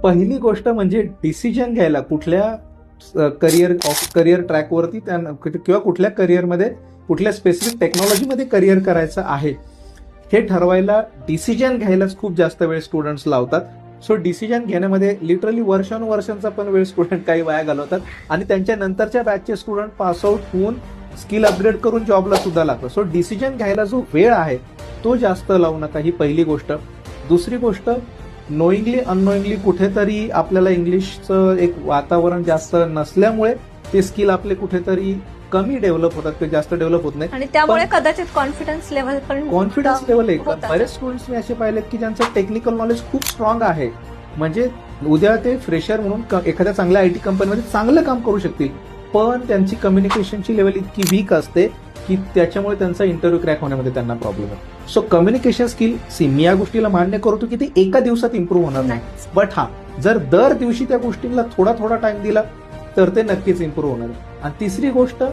पहिली गोष्ट म्हणजे डिसिजन घ्यायला कुठल्या करिअर ट्रॅकवरती किंवा कुठल्या करिअरमध्ये कुठल्या स्पेसिफिक टेक्नॉलॉजीमध्ये करिअर करायचं आहे हे ठरवायला डिसिजन घ्यायलाच खूप जास्त वेळ स्टुडंट्स लावतात. सो डिसिजन घेण्यामध्ये लिटरली वर्षानुवर्षांचा पण वेळ स्टुडंट काही वाया घालवतात आणि त्यांच्या नंतरच्या बॅचचे स्टुडंट पासआउट होऊन स्किल अपग्रेड करून जॉबला सुद्धा लागतं. सो डिसिजन घ्यायला जो वेळ आहे तो जास्त लावू नका, ही पहिली गोष्ट. दुसरी गोष्ट, नोईंगली अननोईंगली कुठेतरी आपल्याला इंग्लिशचं एक वातावरण जास्त नसल्यामुळे ते स्किल आपले कुठेतरी कमी डेव्हलप होतात, ते जास्त डेव्हलप होत नाही आणि त्यामुळे कदाचित कॉन्फिडन्स लेवल पण कॉन्फिडन्स लेवल आहे. होतात. बरेच स्टुडंट्स मी असे पाहिलेत की ज्यांचं टेक्निकल नॉलेज खूप स्ट्रॉंग आहे, म्हणजे उद्या ते फ्रेशर म्हणून एखाद्या चांगल्या IT कंपनीमध्ये चांगलं काम करू शकतील, पण त्यांची कम्युनिकेशनची लेवल इतकी वीक असते की त्याच्यामुळे त्यांचा इंटरव्ह्यू क्रॅक होण्यामध्ये त्यांना प्रॉब्लेम आहे. सो कम्युनिकेशन स्किल, मी या गोष्टीला मान्य करतो की ती एका दिवसात इम्प्रूव्ह होणार नाही, बट जर दर दिवशी त्या गोष्टीला थोडा थोडा टाइम दिला तर ते नक्कीच इम्प्रूव्ह होणार. आणि तिसरी गोष्ट,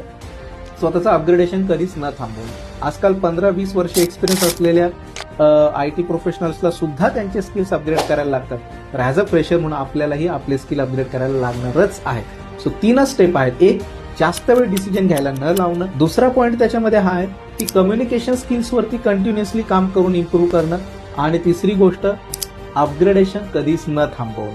स्वतःचं अपग्रेडेशन कधीच न थांबवणं. आजकाल 15-20 वर्ष एक्सपिरियन्स असलेल्या IT प्रोफेशनल्सला सुद्धा त्यांचे स्किल्स अपग्रेड करायला लागतात. तर ॲज अ फ्रेशर म्हणून आपल्यालाही आपले स्किल अपग्रेड करायला लागणारच आहे. सो 3च स्टेप आहेत. एक, जास्त वेळ डिसिजन घ्यायला न लावणं. दुसरा पॉईंट त्याच्यामध्ये हा आहे की कम्युनिकेशन स्किल्सवरती कंटिन्युअसली काम करून इम्प्रूव्ह करणं. आणि तिसरी गोष्ट, अपग्रेडेशन कधीच न थांबवणं.